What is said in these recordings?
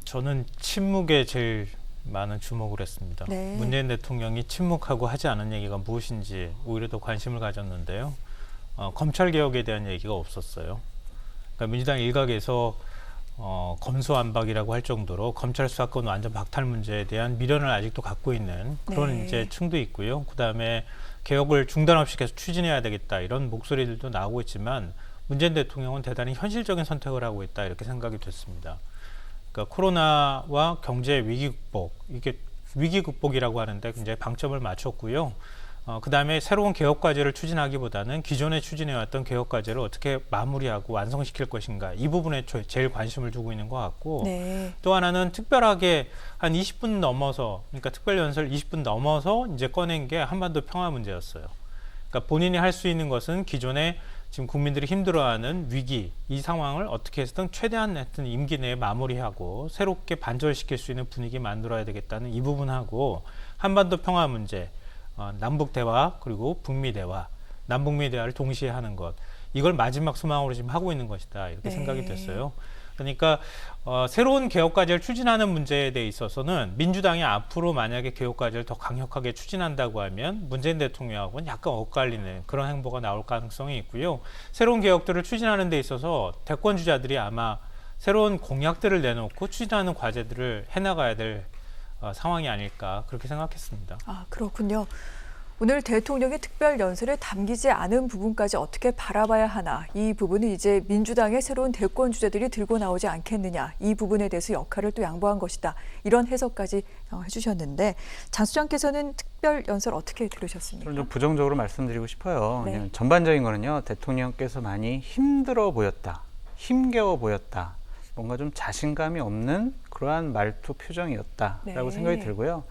저는 침묵에 제일 많은 주목을 했습니다. 네. 문재인 대통령이 침묵하고 하지 않은 얘기가 무엇인지 오히려 더 관심을 가졌는데요. 검찰개혁에 대한 얘기가 없었어요. 그러니까 민주당 일각에서 검수완박이라고 할 정도로 검찰 수사권 완전 박탈 문제에 대한 미련을 아직도 갖고 있는 그런 네. 이제 층도 있고요. 그다음에 개혁을 중단 없이 계속 추진해야 되겠다 이런 목소리들도 나오고 있지만 문재인 대통령은 대단히 현실적인 선택을 하고 있다 이렇게 생각이 됐습니다. 그러니까 코로나와 경제 위기 극복, 이게 위기 극복이라고 하는데 굉장히 방점을 맞췄고요. 그다음에 새로운 개혁 과제를 추진하기보다는 기존에 추진해왔던 개혁 과제를 어떻게 마무리하고 완성시킬 것인가 이 부분에 제일 관심을 두고 있는 것 같고 네. 또 하나는 특별하게 한 20분 넘어서 그러니까 특별연설 20분 넘어서 이제 꺼낸 게 한반도 평화 문제였어요. 그러니까 본인이 할 수 있는 것은 기존에 지금 국민들이 힘들어하는 위기 이 상황을 어떻게 해서든 최대한 하여튼 임기 내에 마무리하고 새롭게 반전시킬 수 있는 분위기 만들어야 되겠다는 이 부분하고 한반도 평화 문제 남북 대화 그리고 북미 대화 남북미 대화를 동시에 하는 것 이걸 마지막 소망으로 지금 하고 있는 것이다 이렇게 네. 생각이 됐어요. 그러니까 새로운 개혁 과제를 추진하는 문제에 대해 있어서는 민주당이 앞으로 만약에 개혁 과제를 더 강력하게 추진한다고 하면 문재인 대통령하고는 약간 엇갈리는 그런 행보가 나올 가능성이 있고요. 새로운 개혁들을 추진하는 데 있어서 대권 주자들이 아마 새로운 공약들을 내놓고 추진하는 과제들을 해나가야 될 상황이 아닐까 그렇게 생각했습니다. 아, 그렇군요. 오늘 대통령의 특별 연설에 담기지 않은 부분까지 어떻게 바라봐야 하나. 이 부분은 이제 민주당의 새로운 대권 주자들이 들고 나오지 않겠느냐. 이 부분에 대해서 역할을 또 양보한 것이다. 이런 해석까지 해주셨는데 장 수장께서는 특별 연설 어떻게 들으셨습니까? 저는 좀 부정적으로 말씀드리고 싶어요. 네. 전반적인 거는요. 대통령께서 많이 힘들어 보였다. 힘겨워 보였다. 뭔가 좀 자신감이 없는 그러한 말투 표정이었다라고 네. 생각이 들고요.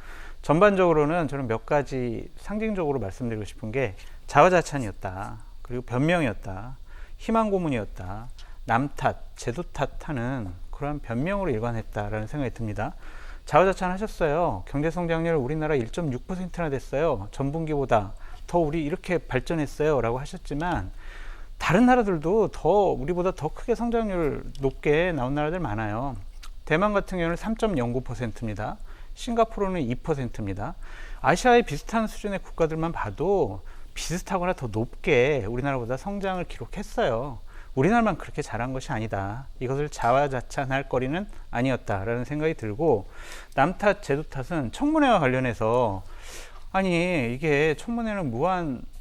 전반적으로는 저는 몇 가지 상징적으로 말씀드리고 싶은 게 자화자찬이었다. 그리고 변명이었다. 희망 고문이었다. 남 탓, 제도 탓하는 그러한 변명으로 일관했다라는 생각이 듭니다. 자화자찬 하셨어요. 경제성장률 우리나라 1.6%나 됐어요. 전분기보다 더 우리 이렇게 발전했어요. 라고 하셨지만 다른 나라들도 우리보다 더 크게 성장률 높게 나온 나라들 많아요. 대만 같은 경우는 3.09%입니다. 싱가포르는 2%입니다. 아시아의 비슷한 수준의 국가들만 봐도 비슷하거나 더 높게 우리나라보다 성장을 기록했어요. 우리나라만 그렇게 잘한 것이 아니다. 이것을 자화자찬할 거리는 아니었다라는 생각이 들고 남 탓, 제도 탓은 청문회와 관련해서 아니 이게 청문회는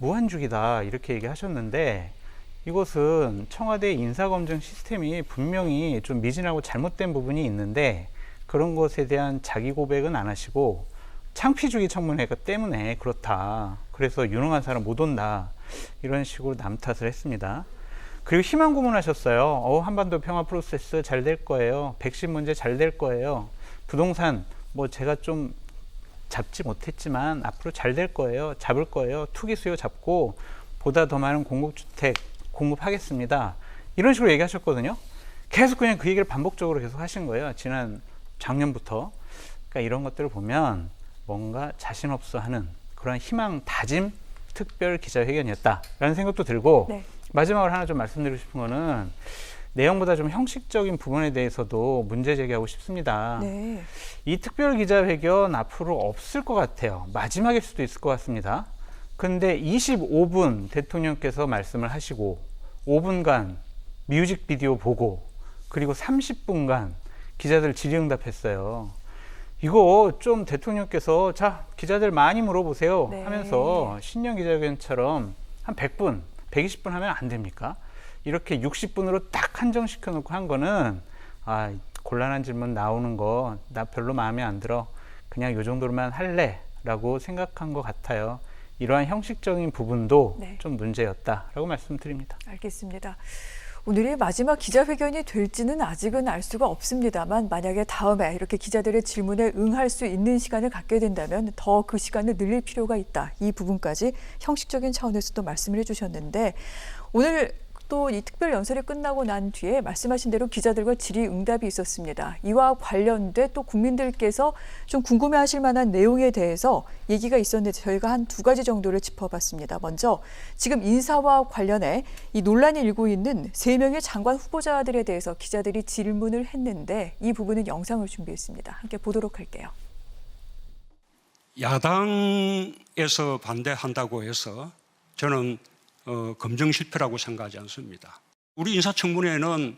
무한주기다 이렇게 얘기하셨는데 이것은 청와대 인사검증 시스템이 분명히 좀 미진하고 잘못된 부분이 있는데 그런 것에 대한 자기 고백은 안 하시고 창피주기 청문회가 때문에 그렇다. 그래서 유능한 사람 못 온다. 이런 식으로 남 탓을 했습니다. 그리고 희망 고문하셨어요. 한반도 평화 프로세스 잘 될 거예요. 백신 문제 잘 될 거예요. 부동산 제가 좀 잡지 못했지만 앞으로 잘 될 거예요. 잡을 거예요. 투기 수요 잡고 보다 더 많은 공급주택 공급하겠습니다. 이런 식으로 얘기하셨거든요. 계속 그냥 그 얘기를 반복적으로 계속 하신 거예요. 작년부터. 그러니까 이런 것들을 보면 뭔가 자신 없어 하는 그런 희망 다짐 특별 기자회견이었다라는 생각도 들고 네. 마지막으로 하나 좀 말씀드리고 싶은 거는 내용보다 좀 형식적인 부분에 대해서도 문제 제기하고 싶습니다. 네. 이 특별 기자회견 앞으로 없을 것 같아요. 마지막일 수도 있을 것 같습니다. 근데 25분 대통령께서 말씀을 하시고 5분간 뮤직비디오 보고 그리고 30분간 기자들 질의응답했어요. 이거 좀 대통령께서 자 기자들 많이 물어보세요 네. 하면서 신년 기자회견처럼 한 100분, 120분 하면 안 됩니까? 이렇게 60분으로 딱 한정시켜 놓고 한 거는 곤란한 질문 나오는 거 나 별로 마음에 안 들어. 그냥 요 정도로만 할래 라고 생각한 것 같아요. 이러한 형식적인 부분도 네. 좀 문제였다라고 말씀드립니다. 알겠습니다. 오늘이 마지막 기자회견이 될지는 아직은 알 수가 없습니다만 만약에 다음에 이렇게 기자들의 질문에 응할 수 있는 시간을 갖게 된다면 더 그 시간을 늘릴 필요가 있다. 이 부분까지 형식적인 차원에서도 말씀을 해주셨는데 오늘 또 이 특별 연설이 끝나고 난 뒤에 말씀하신 대로 기자들과 질의응답이 있었습니다. 이와 관련돼 또 국민들께서 좀 궁금해하실 만한 내용에 대해서 얘기가 있었는데 저희가 한 두 가지 정도를 짚어봤습니다. 먼저 지금 인사와 관련해 이 논란이 일고 있는 3명의 장관 후보자들에 대해서 기자들이 질문을 했는데 이 부분은 영상을 준비했습니다. 함께 보도록 할게요. 야당에서 반대한다고 해서 저는 검증 실패라고 생각하지 않습니다. 우리 인사청문회는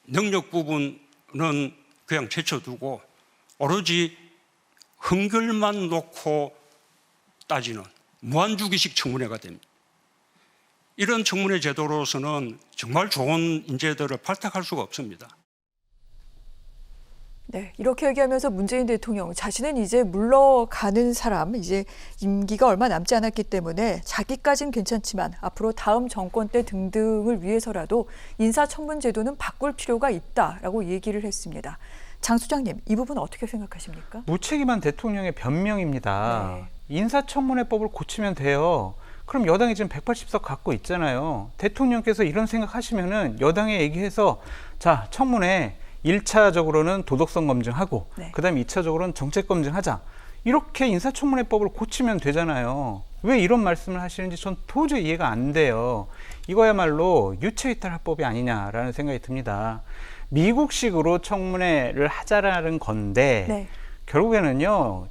능력 부분은 그냥 제쳐두고 오로지 흥결만 놓고 따지는 무한주기식 청문회가 됩니다. 이런 청문회 제도로서는 정말 좋은 인재들을 발탁할 수가 없습니다. 네, 이렇게 얘기하면서 문재인 대통령 자신은 이제 물러가는 사람, 이제 임기가 얼마 남지 않았기 때문에 자기까진 괜찮지만 앞으로 다음 정권 때 등등을 위해서라도 인사청문 제도는 바꿀 필요가 있다라고 얘기를 했습니다. 장 소장님, 이 부분 어떻게 생각하십니까? 무책임한 대통령의 변명입니다. 네. 인사청문회법을 고치면 돼요. 그럼 여당이 지금 180석 갖고 있잖아요. 대통령께서 이런 생각하시면은 여당에 얘기해서 자, 청문회 1차적으로는 도덕성 검증하고 네. 그다음에 2차적으로는 정책 검증하자. 이렇게 인사청문회법을 고치면 되잖아요. 왜 이런 말씀을 하시는지 전 도저히 이해가 안 돼요. 이거야말로 유체이탈합법이 아니냐라는 생각이 듭니다. 미국식으로 청문회를 하자라는 건데 네. 결국에는요.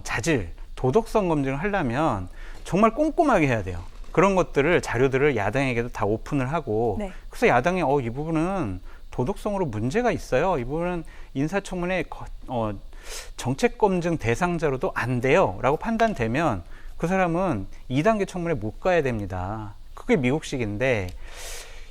자질, 도덕성 검증을 하려면 정말 꼼꼼하게 해야 돼요. 그런 것들을 자료들을 야당에게도 다 오픈을 하고 네. 그래서 야당이 이 부분은 도덕성으로 문제가 있어요. 이 부분은 인사청문회 정책검증 대상자로도 안 돼요. 라고 판단되면 그 사람은 2단계 청문회 못 가야 됩니다. 그게 미국식인데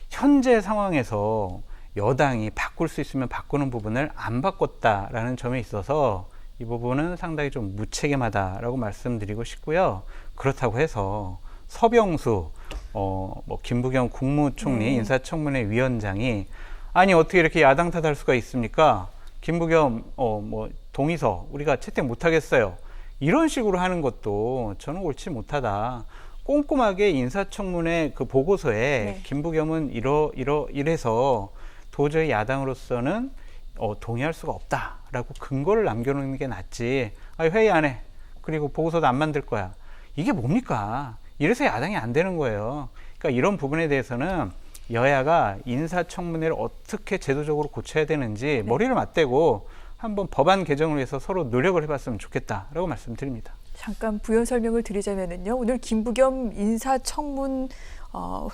현재 상황에서 여당이 바꿀 수 있으면 바꾸는 부분을 안 바꿨다라는 점에 있어서 이 부분은 상당히 좀 무책임하다라고 말씀드리고 싶고요. 그렇다고 해서 서병수, 김부겸 국무총리 인사청문회 위원장이 아니 어떻게 이렇게 야당 탓할 수가 있습니까? 김부겸 동의서 우리가 채택 못하겠어요. 이런 식으로 하는 것도 저는 옳지 못하다. 꼼꼼하게 인사청문회 그 보고서에 네. 김부겸은 이래서 도저히 야당으로서는 동의할 수가 없다라고 근거를 남겨놓는 게 낫지. 회의 안 해. 그리고 보고서도 안 만들 거야. 이게 뭡니까? 이래서 야당이 안 되는 거예요. 그러니까 이런 부분에 대해서는 여야가 인사청문회를 어떻게 제도적으로 고쳐야 되는지 머리를 맞대고 한번 법안 개정을 위해서 서로 노력을 해봤으면 좋겠다라고 말씀드립니다. 잠깐 부연 설명을 드리자면요. 오늘 김부겸 인사청문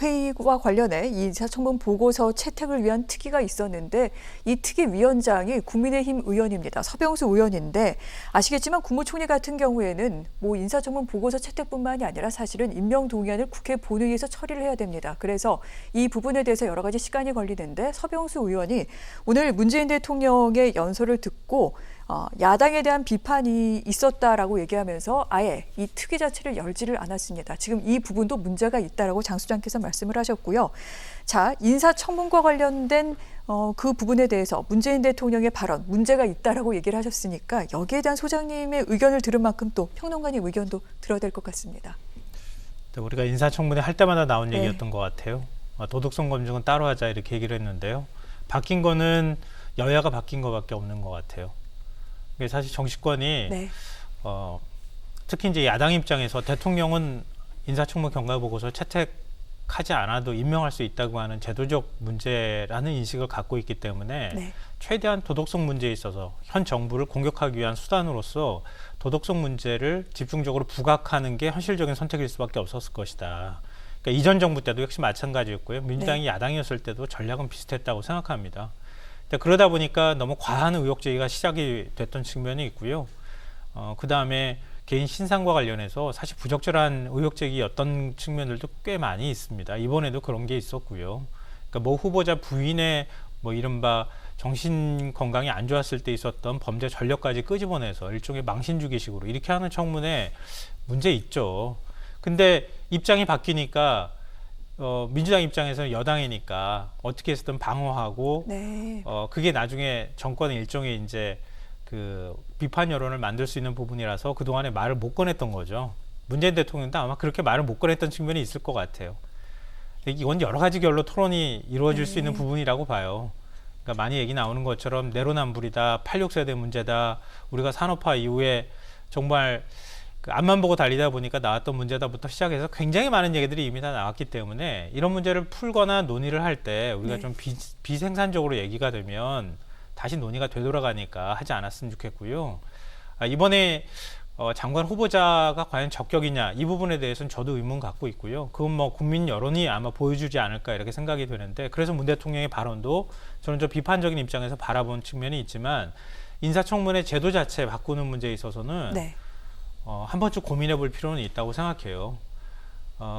회의와 관련해 이 인사청문 보고서 채택을 위한 특위가 있었는데 이 특위 위원장이 국민의힘 의원입니다. 서병수 의원인데 아시겠지만 국무총리 같은 경우에는 뭐 인사청문 보고서 채택뿐만이 아니라 사실은 임명동의안을 국회 본회의에서 처리를 해야 됩니다. 그래서 이 부분에 대해서 여러 가지 시간이 걸리는데 서병수 의원이 오늘 문재인 대통령의 연설을 듣고 야당에 대한 비판이 있었다라고 얘기하면서 아예 이 특위 자체를 열지를 않았습니다. 지금 이 부분도 문제가 있다라고 장 소장께서 말씀을 하셨고요. 자, 인사청문과 관련된 그 부분에 대해서 문재인 대통령의 발언 문제가 있다라고 얘기를 하셨으니까 여기에 대한 소장님의 의견을 들은 만큼 또 평론가님 의견도 들어야 될 것 같습니다. 우리가 인사청문회 할 때마다 나온 네. 얘기였던 것 같아요. 도덕성 검증은 따로 하자 이렇게 얘기를 했는데요. 바뀐 거는 여야가 바뀐 것밖에 없는 것 같아요. 사실 정치권이 네. 특히 이제 야당 입장에서 대통령은 인사청문 경과보고서 채택하지 않아도 임명할 수 있다고 하는 제도적 문제라는 인식을 갖고 있기 때문에 네. 최대한 도덕성 문제에 있어서 현 정부를 공격하기 위한 수단으로서 도덕성 문제를 집중적으로 부각하는 게 현실적인 선택일 수밖에 없었을 것이다. 그러니까 이전 정부 때도 역시 마찬가지였고요. 민주당이 야당이었을 때도 전략은 비슷했다고 생각합니다. 그러다 보니까 너무 과한 의혹 제기가 시작이 됐던 측면이 있고요. 그 다음에 개인 신상과 관련해서 사실 부적절한 의혹 제기였던 측면들도 꽤 많이 있습니다. 이번에도 그런 게 있었고요. 그러니까 뭐 후보자 부인의 뭐 이른바 정신 건강이 안 좋았을 때 있었던 범죄 전력까지 끄집어내서 일종의 망신주기식으로 이렇게 하는 청문회 문제 있죠. 근데 입장이 바뀌니까 민주당 입장에서는 여당이니까 어떻게 해서든 방어하고 네. 그게 나중에 정권의 일종의 이제 그 비판 여론을 만들 수 있는 부분이라서 그동안에 말을 못 꺼냈던 거죠. 문재인 대통령도 아마 그렇게 말을 못 꺼냈던 측면이 있을 것 같아요. 이건 여러 가지 결로 토론이 이루어질 수 있는 부분이라고 봐요. 그러니까 많이 얘기 나오는 것처럼 내로남불이다, 86세대 문제다, 우리가 산업화 이후에 정말 그 앞만 보고 달리다 보니까 나왔던 문제다부터 시작해서 굉장히 많은 얘기들이 이미 다 나왔기 때문에 이런 문제를 풀거나 논의를 할 때 우리가 좀 비생산적으로 얘기가 되면 다시 논의가 되돌아가니까 하지 않았으면 좋겠고요. 이번에 장관 후보자가 과연 적격이냐 이 부분에 대해서는 저도 의문 갖고 있고요. 그건 뭐 국민 여론이 아마 보여주지 않을까 이렇게 생각이 되는데 그래서 문 대통령의 발언도 저는 좀 비판적인 입장에서 바라본 측면이 있지만 인사청문회 제도 자체 바꾸는 문제에 있어서는 네. 한 번쯤 고민해 볼 필요는 있다고 생각해요.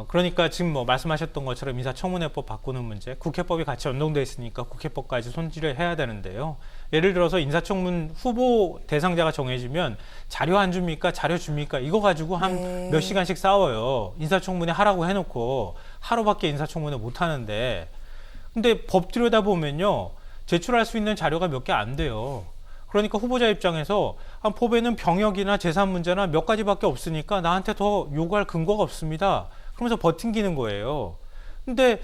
그러니까 지금 뭐 말씀하셨던 것처럼 인사청문회법 바꾸는 문제, 국회법이 같이 연동돼 있으니까 국회법까지 손질을 해야 되는데요. 예를 들어서 인사청문 후보 대상자가 정해지면 자료 안 줍니까? 자료 줍니까? 이거 가지고 한 몇 시간씩 싸워요. 인사청문회 하라고 해놓고 하루밖에 인사청문회 못 하는데. 근데 법 들여다보면요. 제출할 수 있는 자료가 몇 개 안 돼요. 그러니까 후보자 입장에서 법에는 병역이나 재산 문제나 몇 가지밖에 없으니까 나한테 더 요구할 근거가 없습니다. 그러면서 버팅기는 거예요. 근데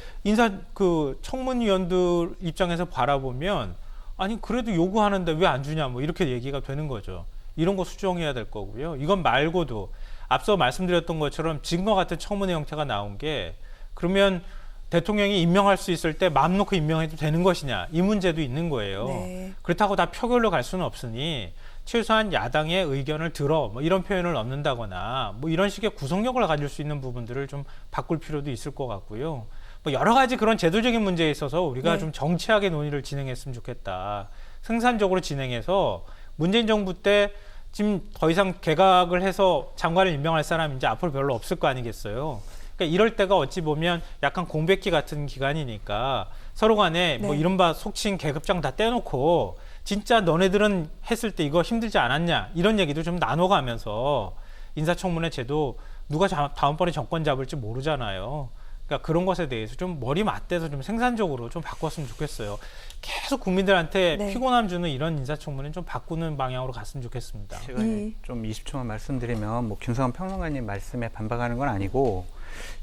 청문위원들 입장에서 바라보면 아니 그래도 요구하는데 왜 안 주냐 뭐 이렇게 얘기가 되는 거죠. 이런 거 수정해야 될 거고요. 이건 말고도 앞서 말씀드렸던 것처럼 지금과 같은 청문회 형태가 나온 게 그러면 대통령이 임명할 수 있을 때 마음 놓고 임명해도 되는 것이냐 이 문제도 있는 거예요. 네. 그렇다고 다 표결로 갈 수는 없으니 최소한 야당의 의견을 들어 뭐 이런 표현을 넣는다거나 뭐 이런 식의 구속력을 가질 수 있는 부분들을 좀 바꿀 필요도 있을 것 같고요. 뭐 여러 가지 그런 제도적인 문제에 있어서 우리가 좀 정치하게 논의를 진행했으면 좋겠다. 생산적으로 진행해서 문재인 정부 때 지금 더 이상 개각을 해서 장관을 임명할 사람이 이제 앞으로 별로 없을 거 아니겠어요. 그러니까 이럴 때가 어찌 보면 약간 공백기 같은 기간이니까 서로 간에 뭐 이른바 속칭 계급장 다 떼놓고 진짜 너네들은 했을 때 이거 힘들지 않았냐 이런 얘기도 좀 나눠가면서 인사청문회 제도 누가 다음번에 정권 잡을지 모르잖아요. 그러니까 그런 것에 대해서 좀 머리 맞대서 좀 생산적으로 좀 바꿨으면 좋겠어요. 계속 국민들한테 피곤함 주는 이런 인사청문회는 좀 바꾸는 방향으로 갔으면 좋겠습니다. 제가 좀 20초만 말씀드리면 뭐 김성환 평론가님 말씀에 반박하는 건 아니고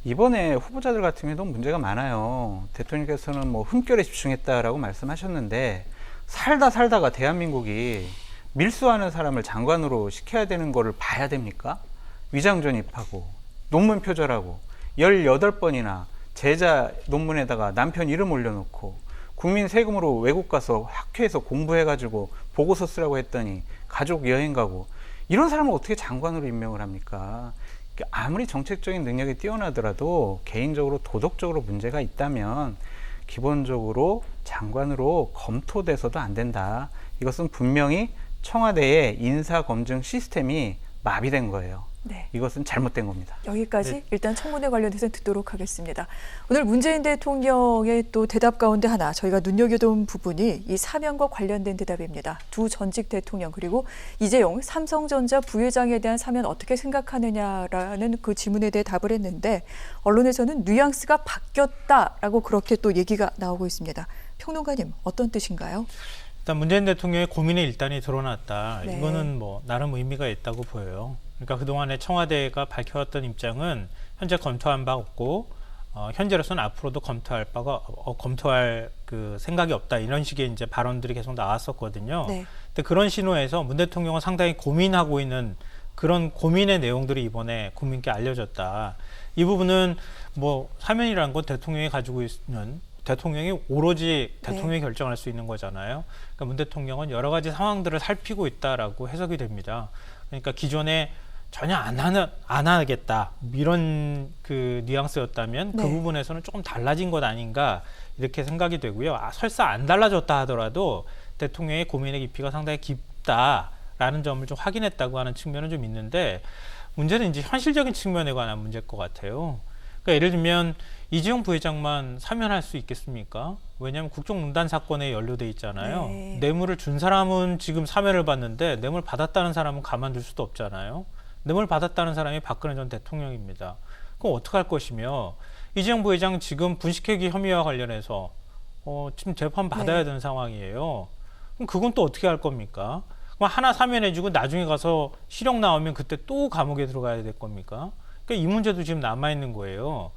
이번에 후보자들 같은 경우에도 문제가 많아요. 대통령께서는 뭐 흠결에 집중했다라고 말씀하셨는데 살다가 대한민국이 밀수하는 사람을 장관으로 시켜야 되는 거를 봐야 됩니까? 위장 전입하고 논문 표절하고 18번이나 제자 논문에다가 남편 이름 올려놓고 국민 세금으로 외국 가서 학회에서 공부해가지고 보고서 쓰라고 했더니 가족 여행 가고 이런 사람을 어떻게 장관으로 임명을 합니까? 아무리 정책적인 능력이 뛰어나더라도 개인적으로 도덕적으로 문제가 있다면 기본적으로 장관으로 검토돼서도 안 된다. 이것은 분명히 청와대의 인사검증 시스템이 마비된 거예요. 네. 이것은 잘못된 겁니다. 여기까지 일단 청문회 관련해서 듣도록 하겠습니다. 오늘 문재인 대통령의 또 대답 가운데 하나 저희가 눈여겨둔 부분이 이 사면과 관련된 대답입니다. 두 전직 대통령 그리고 이재용 삼성전자 부회장에 대한 사면 어떻게 생각하느냐라는 그 질문에 대해 답을 했는데 언론에서는 뉘앙스가 바뀌었다라고 그렇게 또 얘기가 나오고 있습니다. 평론가님 어떤 뜻인가요? 일단 문재인 대통령의 고민의 일단이 드러났다. 네. 이거는 뭐 나름 의미가 있다고 보여요. 그러니까 그동안에 청와대가 밝혀왔던 입장은 현재 검토한 바 없고 현재로서는 앞으로도 검토할 그 생각이 없다 이런 식의 이제 발언들이 계속 나왔었거든요. 네. 근데 그런 신호에서 문 대통령은 상당히 고민하고 있는 그런 고민의 내용들이 이번에 국민께 알려졌다. 이 부분은 뭐 사면이라는 건 대통령이 가지고 있는 대통령이 오로지 대통령이 결정할 수 있는 거잖아요. 그러니까 문 대통령은 여러 가지 상황들을 살피고 있다라고 해석이 됩니다. 그러니까 기존에 전혀 안 하겠다 이런 그 뉘앙스였다면 그 부분에서는 조금 달라진 것 아닌가 이렇게 생각이 되고요. 설사 안 달라졌다 하더라도 대통령의 고민의 깊이가 상당히 깊다라는 점을 좀 확인했다고 하는 측면은 좀 있는데 문제는 이제 현실적인 측면에 관한 문제일 것 같아요. 그러니까 예를 들면 이재용 부회장만 사면할 수 있겠습니까? 왜냐하면 국정농단 사건에 연루돼 있잖아요. 네. 뇌물을 준 사람은 지금 사면을 받는데 뇌물 받았다는 사람은 가만둘 수도 없잖아요. 뇌물 받았다는 사람이 박근혜 전 대통령입니다. 그럼 어떡할 것이며 이재용 부회장 지금 분식회계 혐의와 관련해서 지금 재판 받아야 되는 상황이에요. 그럼 그건 또 어떻게 할 겁니까? 그럼 하나 사면해주고 나중에 가서 실형 나오면 그때 또 감옥에 들어가야 될 겁니까? 그러니까 이 문제도 지금 남아있는 거예요.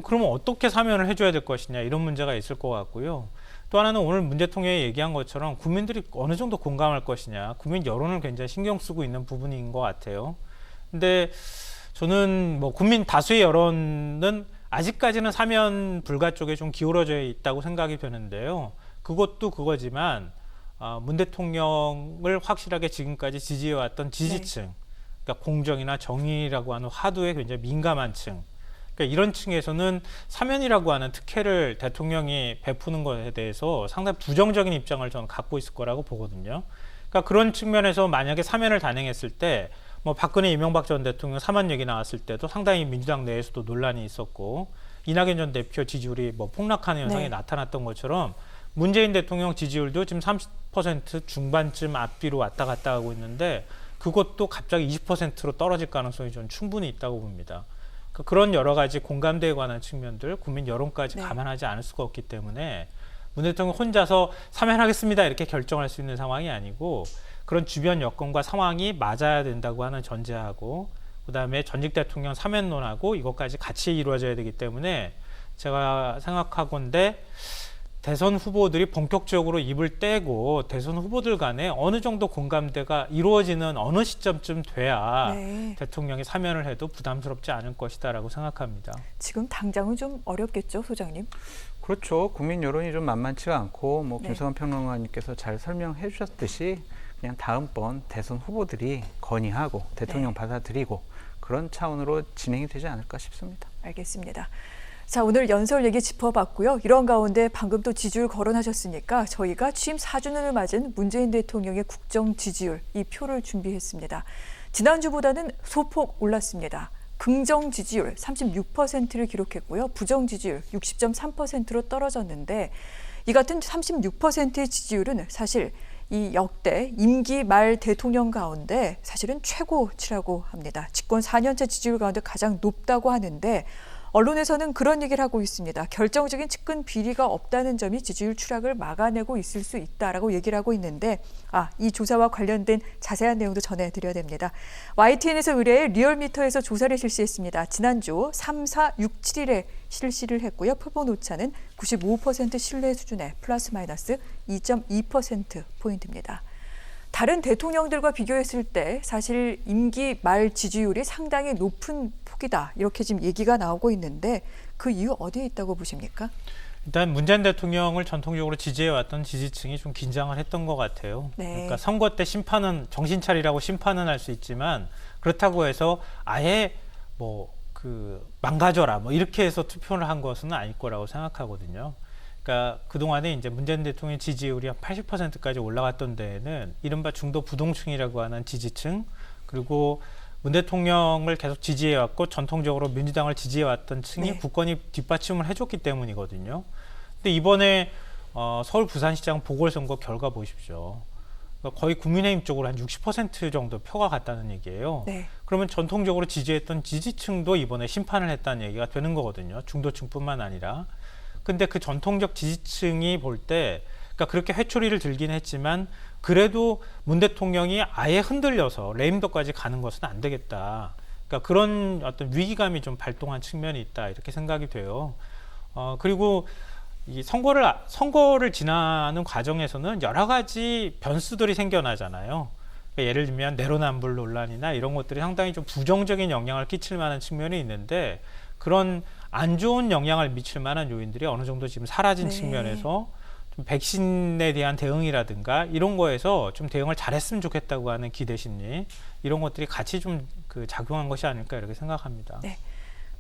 그러면 어떻게 사면을 해줘야 될 것이냐 이런 문제가 있을 것 같고요. 또 하나는 오늘 문 대통령이 얘기한 것처럼 국민들이 어느 정도 공감할 것이냐, 국민 여론을 굉장히 신경 쓰고 있는 부분인 것 같아요. 근데 저는 뭐 국민 다수의 여론은 아직까지는 사면 불가 쪽에 좀 기울어져 있다고 생각이 되는데요. 그것도 그거지만 문 대통령을 확실하게 지금까지 지지해왔던 지지층, 네. 그러니까 공정이나 정의라고 하는 화두에 굉장히 민감한 층, 그러니까 이런 층에서는 사면이라고 하는 특혜를 대통령이 베푸는 것에 대해서 상당히 부정적인 입장을 저는 갖고 있을 거라고 보거든요. 그러니까 그런 측면에서 만약에 사면을 단행했을 때 뭐 박근혜 이명박 전 대통령 사면 얘기 나왔을 때도 상당히 민주당 내에서도 논란이 있었고 이낙연 전 대표 지지율이 뭐 폭락하는 현상이 네. 나타났던 것처럼 문재인 대통령 지지율도 지금 30% 중반쯤 앞뒤로 왔다 갔다 하고 있는데 그것도 갑자기 20%로 떨어질 가능성이 좀 충분히 있다고 봅니다. 그러니까 그런 여러 가지 공감대에 관한 측면들, 국민 여론까지 네. 감안하지 않을 수가 없기 때문에 문 대통령 혼자서 사면하겠습니다 이렇게 결정할 수 있는 상황이 아니고 그런 주변 여건과 상황이 맞아야 된다고 하는 전제하고 그다음에 전직 대통령 사면론하고 이것까지 같이 이루어져야 되기 때문에 제가 생각하건대 대선 후보들이 본격적으로 입을 떼고 대선 후보들 간에 어느 정도 공감대가 이루어지는 어느 시점쯤 돼야 네. 대통령이 사면을 해도 부담스럽지 않을 것이다라고 생각합니다. 지금 당장은 좀 어렵겠죠, 소장님? 그렇죠. 국민 여론이 좀 만만치가 않고 네. 김성환 평론가님께서 잘 설명해 주셨듯이 그냥 다음번 대선 후보들이 건의하고 대통령 네. 받아들이고 그런 차원으로 진행이 되지 않을까 싶습니다. 알겠습니다. 자, 오늘 연설 얘기 짚어봤고요. 이런 가운데 방금 또 지지율 거론하셨으니까 저희가 취임 4주년을 맞은 문재인 대통령의 국정 지지율, 이 표를 준비했습니다. 지난주보다는 소폭 올랐습니다. 긍정 지지율 36%를 기록했고요. 부정 지지율 60.3%로 떨어졌는데 이 같은 36%의 지지율은 사실 이 역대 임기 말 대통령 가운데 사실은 최고치라고 합니다. 집권 4년째 지지율 가운데 가장 높다고 하는데 언론에서는 그런 얘기를 하고 있습니다. 결정적인 측근 비리가 없다는 점이 지지율 추락을 막아내고 있을 수 있다라고 얘기를 하고 있는데 이 조사와 관련된 자세한 내용도 전해드려야 됩니다. YTN에서 의뢰해 리얼미터에서 조사를 실시했습니다. 지난주 3, 4, 6, 7일에 실시를 했고요. 표본 오차는 95% 신뢰 수준의 플러스 마이너스 2.2%포인트입니다. 다른 대통령들과 비교했을 때 사실 임기 말 지지율이 상당히 높은 폭이다. 이렇게 지금 얘기가 나오고 있는데 그 이유 어디에 있다고 보십니까? 일단 문재인 대통령을 전통적으로 지지해왔던 지지층이 좀 긴장을 했던 것 같아요. 네. 그러니까 선거 때 심판은 정신 차리라고 심판은 할 수 있지만 그렇다고 해서 아예 망가져라 이렇게 해서 투표를 한 것은 아닐 거라고 생각하거든요. 그러니까 그동안에 이제 문재인 대통령 지지율이 한 80%까지 올라갔던 데에는 이른바 중도 부동층이라고 하는 지지층 그리고 문 대통령을 계속 지지해왔고 전통적으로 민주당을 지지해왔던 층이 네. 굳건히 뒷받침을 해줬기 때문이거든요. 근데 이번에 서울 부산시장 보궐선거 결과 보십시오. 그러니까 거의 국민의힘 쪽으로 한 60% 정도 표가 갔다는 얘기예요. 네. 그러면 전통적으로 지지했던 지지층도 이번에 심판을 했다는 얘기가 되는 거거든요. 중도층뿐만 아니라. 근데 그 전통적 지지층이 볼 때 그러니까 그렇게 회초리를 들긴 했지만 그래도 문 대통령이 아예 흔들려서 레임덕까지 가는 것은 안 되겠다. 그러니까 그런 어떤 위기감이 좀 발동한 측면이 있다 이렇게 생각이 돼요. 그리고 이 선거를 지나는 과정에서는 여러 가지 변수들이 생겨나잖아요. 그러니까 예를 들면 내로남불 논란이나 이런 것들이 상당히 좀 부정적인 영향을 끼칠 만한 측면이 있는데 그런 안 좋은 영향을 미칠 만한 요인들이 어느 정도 지금 사라진 네. 측면에서 좀 백신에 대한 대응이라든가 이런 거에서 좀 대응을 잘했으면 좋겠다고 하는 기대 심리 이런 것들이 같이 좀 작용한 것이 아닐까 이렇게 생각합니다. 네.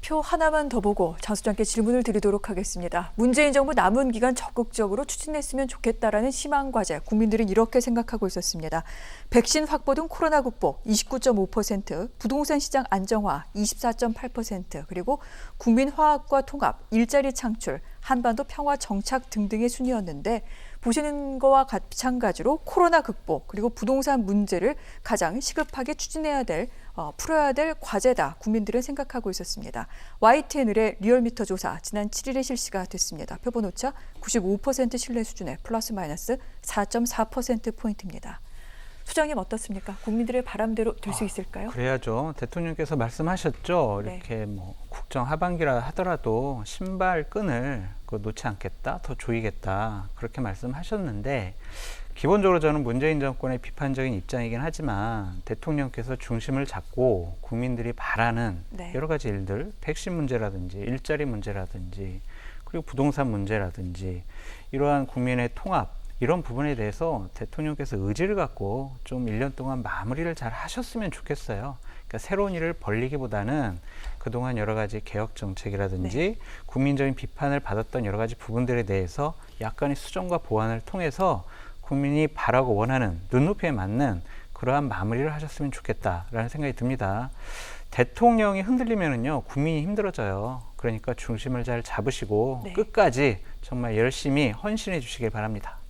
표 하나만 더 보고 장 소장께 질문을 드리도록 하겠습니다. 문재인 정부 남은 기간 적극적으로 추진했으면 좋겠다라는 희망 과제, 국민들은 이렇게 생각하고 있었습니다. 백신 확보 등 코로나 극복 29.5%, 부동산 시장 안정화 24.8%, 그리고 국민 화합과 통합, 일자리 창출, 한반도 평화 정착 등등의 순위였는데 보시는 거와 마찬가지로 코로나 극복 그리고 부동산 문제를 가장 시급하게 추진해야 될 풀어야 될 과제다. 국민들은 생각하고 있었습니다. YTN 의뢰 리얼미터 조사 지난 7일에 실시가 됐습니다. 표본 오차 95% 신뢰 수준의 플러스 마이너스 4.4%포인트입니다. 소장님 어떻습니까? 국민들의 바람대로 될 수 있을까요? 그래야죠. 대통령께서 말씀하셨죠. 네. 이렇게 국정 하반기라 하더라도 신발 끈을 놓지 않겠다, 더 조이겠다 그렇게 말씀하셨는데 기본적으로 저는 문재인 정권의 비판적인 입장이긴 하지만 대통령께서 중심을 잡고 국민들이 바라는 네. 여러 가지 일들, 백신 문제라든지 일자리 문제라든지 그리고 부동산 문제라든지 이러한 국민의 통합 이런 부분에 대해서 대통령께서 의지를 갖고 좀 1년 동안 마무리를 잘 하셨으면 좋겠어요. 그러니까 새로운 일을 벌리기보다는 그동안 여러 가지 개혁 정책이라든지 네. 국민적인 비판을 받았던 여러 가지 부분들에 대해서 약간의 수정과 보완을 통해서 국민이 바라고 원하는 눈높이에 맞는 그러한 마무리를 하셨으면 좋겠다라는 생각이 듭니다. 대통령이 흔들리면은요 국민이 힘들어져요. 그러니까 중심을 잘 잡으시고 네. 끝까지 정말 열심히 헌신해 주시길 바랍니다.